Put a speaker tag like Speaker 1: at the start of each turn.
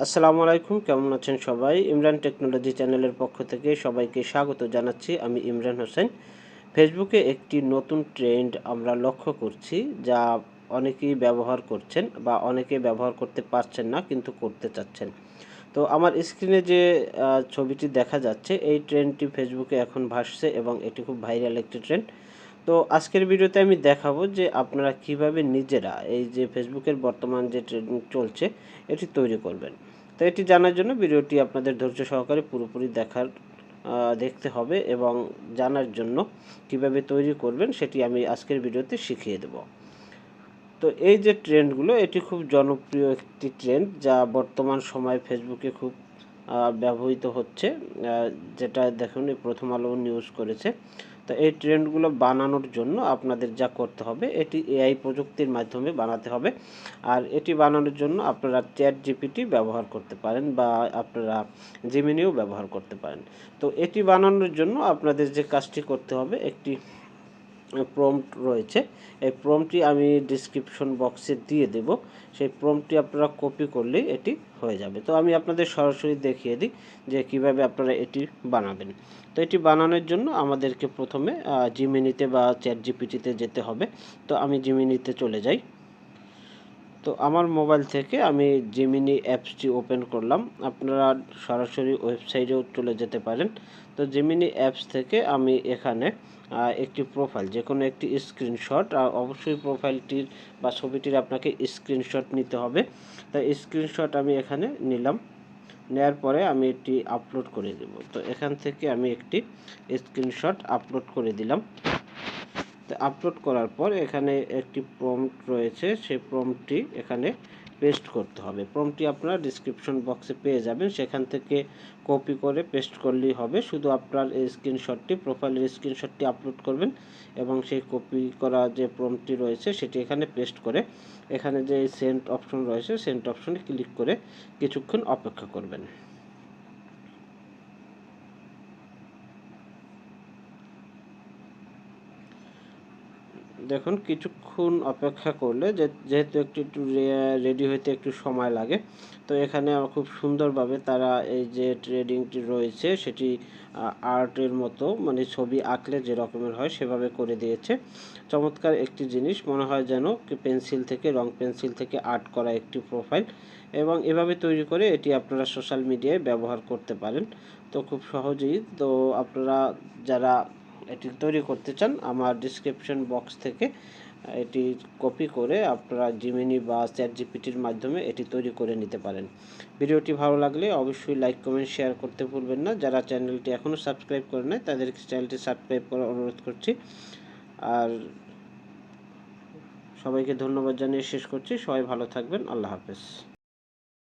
Speaker 1: আসসালামু আলাইকুম, কেমন আছেন সবাই? ইমরান টেকনোলজি চ্যানেলের পক্ষ থেকে সবাইকে স্বাগত জানাচ্ছি। আমি ইমরান হোসেন। ফেসবুকে একটি নতুন ট্রেন্ড আমরা লক্ষ্য করছি, যা অনেকেই ব্যবহার করছেন বা অনেকে ব্যবহার করতে পারছেন না কিন্তু করতে চাচ্ছেন। তো আমার স্ক্রিনে যে ছবিটি দেখা যাচ্ছে, এই ট্রেন্ডটি ফেসবুকে এখন ভাসছে এবং এটি খুব ভাইরাল একটি ট্রেন্ড। তো আজকের ভিডিওতে আমি দেখাবো যে আপনারা কিভাবে নিজেরা এই যে ফেসবুকের বর্তমান যে ট্রেন্ডিং চলছে এটি তৈরি করবেন। তো এটি জানার জন্য ভিডিওটি আপনাদের ধৈর্য সহকারে পুরোপুরি দেখতে হবে এবং জানার জন্য কিভাবে তৈরি করবেন সেটি আমি আজকের ভিডিওতে শিখিয়ে দেব। তো এই যে ট্রেন্ডগুলো, এটি খুব জনপ্রিয় একটি ট্রেন্ড যা বর্তমান সময়ে ফেসবুকে খুব ব্যবহৃত হচ্ছে, যেটা দেখুন এই প্রথম আলো নিউজ করেছে। তো এই ট্রেন্ডগুলো বানানোর জন্য আপনাদের যা করতে হবে, এটি এআই প্রযুক্তির মাধ্যমে বানাতে হবে। আর এটি বানানোর জন্য আপনারা চ্যাট জিপিটি ব্যবহার করতে পারেন বা আপনারা জেমিনিও ব্যবহার করতে পারেন। তো এটি বানানোর জন্য আপনাদের যে কাজটি করতে হবে, একটি প্রম্পট রয়েছে। এই প্রম্পটটি আমি ডিসক্রিপশন বক্সে দিয়ে দেব। সেই প্রম্পটটি আপনারা কপি করলেই এটি হয়ে যাবে। তো আমি আপনাদের সরাসরি দেখিয়ে দিই যে কিভাবে আপনারা এটি বানাবেন। তো এটি বানানোর জন্য আমাদেরকে প্রথমে জিমিনিতে বা চ্যাট জিপিটিতে যেতে হবে। তো আমি জিমিনিতে চলে যাই। তো আমার মোবাইল থেকে আমি জেমিনি অ্যাপসটি ওপেন করলাম। আপনারা সরাসরি ওয়েবসাইটেও চলে যেতে পারেন। তো জেমিনি অ্যাপস থেকে আমি এখানে একটি প্রোফাইল, যে কোনো একটি স্ক্রিনশট, অবশ্যই প্রোফাইলটির বা ছবিটির আপনাকে স্ক্রিনশট নিতে হবে। তাই স্ক্রিনশট আমি এখানে নিলাম। নেওয়ার পরে আমি এটি আপলোড করে দেব। তো এখান থেকে আমি একটি স্ক্রিনশট আপলোড করে দিলাম। তো আপলোড করার পর এখানে একটি প্রম্পট রয়েছে, সেই প্রম্পটটি এখানে পেস্ট করতে হবে। প্রম্পটটি আপনারা ডিসক্রিপশন বক্সে পেয়ে যাবেন, সেখান থেকে কপি করে পেস্ট করলেই হবে। শুধু আপনার এই স্ক্রিনশটটি, প্রোফাইলের স্ক্রিনশটটি আপলোড করবেন এবং সেই কপি করা যে প্রম্পটটি রয়েছে সেটি এখানে পেস্ট করে এখানে যে সেন্ড অপশন রয়েছে, সেন্ড অপশনে ক্লিক করে কিছুক্ষণ অপেক্ষা করবেন। দেখুন কিছুক্ষণ অপেক্ষা করলে যেহেতু একটু রেডি হইতে একটু সময় লাগে, তো এখানে খুব সুন্দরভাবে তারা এই যে ট্রেডিংটি রয়েছে সেটি আর্টের মতো, মানে ছবি আঁকলে যে রকমের হয় সেভাবে করে দিয়েছে। চমৎকার একটি জিনিস মনে হয়, যেন পেন্সিল থেকে, রং পেন্সিল থেকে আর্ট করা একটি প্রোফাইল, এবং এভাবে তৈরি করে এটি আপনারা সোশ্যাল মিডিয়ায় ব্যবহার করতে পারেন। তো খুব সহজেই, তো আপনারা যারা এটি তৈরি করতে চান, আমার ডিসক্রিপশন বক্স থেকে এটি কপি করে আপনারা জিমিনি বা চ্যাট জিপিটির মাধ্যমে এটি তৈরি করে নিতে পারেন। ভিডিওটি ভালো লাগলে অবশ্যই লাইক, কমেন্ট, শেয়ার করতে ভুলবেন না। যারা চ্যানেলটি এখনও সাবস্ক্রাইব করে নাই তাদেরকে চ্যানেলটি সাবস্ক্রাইব করার অনুরোধ করছি। আর সবাইকে ধন্যবাদ জানিয়ে শেষ করছি। সবাই ভালো থাকবেন। আল্লাহ হাফেজ।